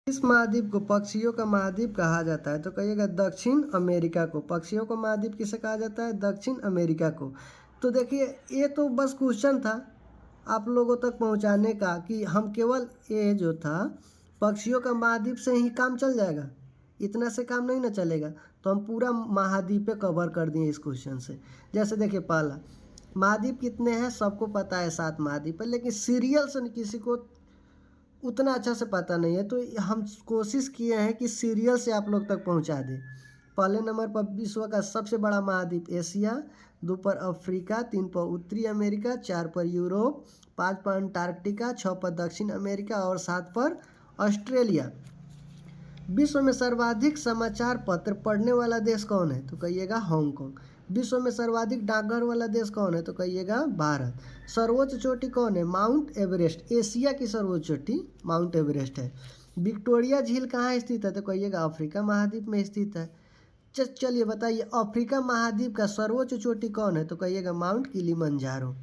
इस महाद्वीप को पक्षियों का महाद्वीप कहा जाता है? तो कहिएगा दक्षिण अमेरिका को। पक्षियों का महाद्वीप किसे कहा जाता है? दक्षिण अमेरिका को। तो देखिए, ये तो बस क्वेश्चन था आप लोगों तक पहुंचाने का कि हम केवल ये जो था पक्षियों का महाद्वीप से ही काम चल जाएगा, इतना से काम नहीं ना चलेगा। तो हम पूरा महाद्वीप पे कवर कर दिए इस क्वेश्चन से। जैसे देखिए, पहला महाद्वीप कितने हैं सबको पता है, 7 महाद्वीप है, लेकिन सीरियल से किसी को उतना अच्छा से पता नहीं है। तो हम कोशिश किए हैं कि सीरियल से आप लोग तक पहुंचा दें। पहले नंबर पर विश्व का सबसे बड़ा महाद्वीप एशिया, 2 पर अफ्रीका, 3 पर उत्तरी अमेरिका, 4 पर यूरोप, 5 पर अंटार्कटिका, 6 पर दक्षिण अमेरिका और 7 पर ऑस्ट्रेलिया। विश्व में सर्वाधिक समाचार पत्र पढ़ने वाला देश कौन है? तो कहिएगा हांगकांग। विश्व में सर्वाधिक डाकघर वाला देश कौन है? तो कहिएगा भारत। सर्वोच्च चोटी कौन है? Mount Everest. एशिया की सर्वोच्च चोटी माउंट एवरेस्ट है। विक्टोरिया झील कहाँ स्थित है? तो कहिएगा अफ्रीका महाद्वीप में स्थित है। चलिए बताइए, अफ्रीका महाद्वीप का सर्वोच्च चोटी कौन है? तो कहिएगा माउंट किलिमंजारो।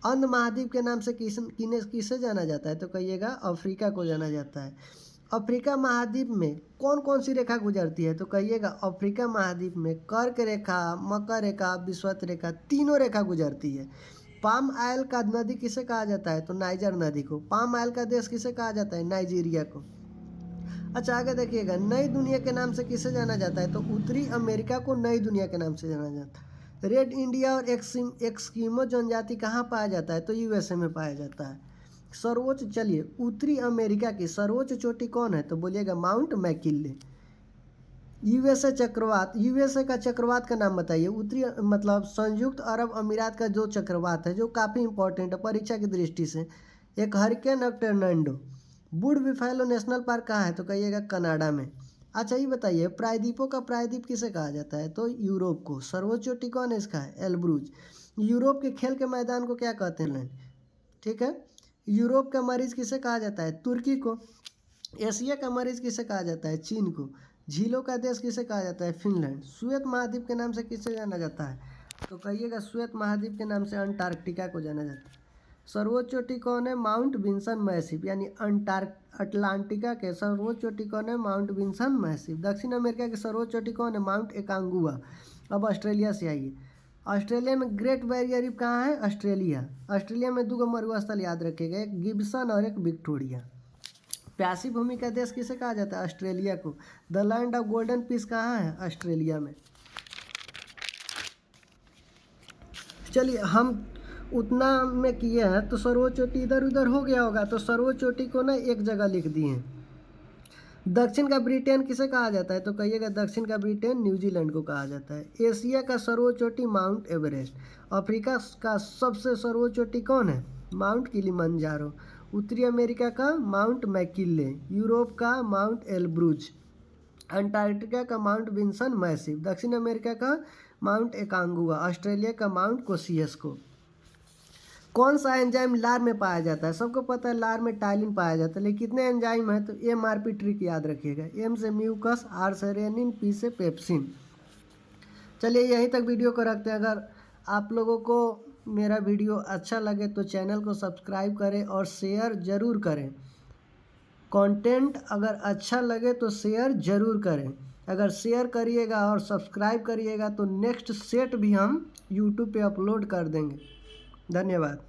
अंध महाद्वीप के नाम से किसे जाना जाता है? तो कहिएगा अफ्रीका को जाना जाता है। अफ्रीका महाद्वीप में कौन कौन सी रेखा गुजरती है? तो कहिएगा अफ्रीका महाद्वीप में कर्क रेखा, मकर रेखा, विषुवत रेखा, तीनों रेखा गुजरती है। पाम आयल का नदी किसे कहा जाता है? तो नाइजर नदी को। पाम आयल का देश किसे कहा जाता है? नाइजीरिया को। अच्छा, आगे देखिएगा, नई दुनिया के नाम से किसे जाना जाता है? तो उत्तरी अमेरिका को नई दुनिया के नाम से जाना जाता है। रेड इंडिया और एक्सकीमो जनजाति कहाँ पाया जाता है? तो यूएसए में पाया जाता है। सर्वोच्च, चलिए उत्तरी अमेरिका की सर्वोच्च चोटी कौन है? तो बोलिएगा माउंट मैकिन्ले। यूएसए चक्रवात, यूएसए का चक्रवात का नाम बताइए। उत्तरी मतलब संयुक्त अरब अमीरात का जो चक्रवात है, जो काफ़ी इंपॉर्टेंट है परीक्षा की दृष्टि से, एक हरिकेन और टर्नाडो। बुड बिफेलो नेशनल पार्क कहाँ है? तो कहिएगा कनाडा में। अच्छा, ये बताइए, प्रायद्वीपों का प्रायद्वीप किसे कहा जाता है? तो यूरोप को। सर्वोच्च चोटी कौन है इसका? है एल्ब्रूज। यूरोप के खेल के मैदान को क्या कहते हैं? ठीक है। यूरोप का मरीज किसे कहा जाता है? तुर्की को। एशिया का मरीज किसे कहा जाता है? चीन को। झीलों का देश किसे कहा जाता है? फिनलैंड। श्वेत महाद्वीप के नाम से किसे जाना जाता है? तो कहिएगा श्वेत महाद्वीप के नाम से अंटार्कटिका को जाना जाता है। सर्वोच्च चोटी कौन है? माउंट विंसन मैसिव, यानी अटलांटिका के सर्वोच्च चोटी कौन है? Mount Vinson Massif. दक्षिण अमेरिका की सर्वोच्च चोटी कौन है? Mount Aconcagua. अब ऑस्ट्रेलिया से आइए। ऑस्ट्रेलिया में ग्रेट बैरियर रीफ कहाँ है? ऑस्ट्रेलिया। ऑस्ट्रेलिया में 2 मरुस्थल याद रखिएगा, एक गिब्सन और एक विक्टोरिया। प्यासी भूमि का देश किसे कहा जाता है? ऑस्ट्रेलिया को। The land of golden fleece कहाँ है? ऑस्ट्रेलिया में। चलिए, हम उतना में किए हैं तो सर्वोच्च चोटी इधर उधर हो गया होगा, तो सर्वोच्च चोटी को ना एक जगह लिख दिए हैं। दक्षिण का ब्रिटेन किसे कहा जाता है? तो कहिएगा दक्षिण का ब्रिटेन न्यूजीलैंड को कहा जाता है। एशिया का सर्वोच्च चोटी माउंट एवरेस्ट। अफ्रीका का सबसे सर्वोच्च चोटी कौन है? Mount Kilimanjaro. उत्तरी अमेरिका का माउंट मैकिन्ले। यूरोप का माउंट एल्ब्रूज। अंटार्कटिका का माउंट विंसन मैसिव। दक्षिण अमेरिका का माउंट एकांगुआ। ऑस्ट्रेलिया का माउंट कोसियस्को। कौन सा एंजाइम लार में पाया जाता है? सबको पता है लार में टाइलिन पाया जाता है, लेकिन कितने एंजाइम है? तो MRP ट्रिक याद रखिएगा। M से म्यूकस, R से रेनिन, P से पेप्सिन। चलिए, यहीं तक वीडियो को रखते हैं। अगर आप लोगों को मेरा वीडियो अच्छा लगे तो चैनल को सब्सक्राइब करें और शेयर ज़रूर करें। कंटेंट अगर अच्छा लगे तो शेयर ज़रूर करें। अगर शेयर करिएगा और सब्सक्राइब करिएगा तो नेक्स्ट सेट भी हम यूट्यूब पे अपलोड कर देंगे। धन्यवाद।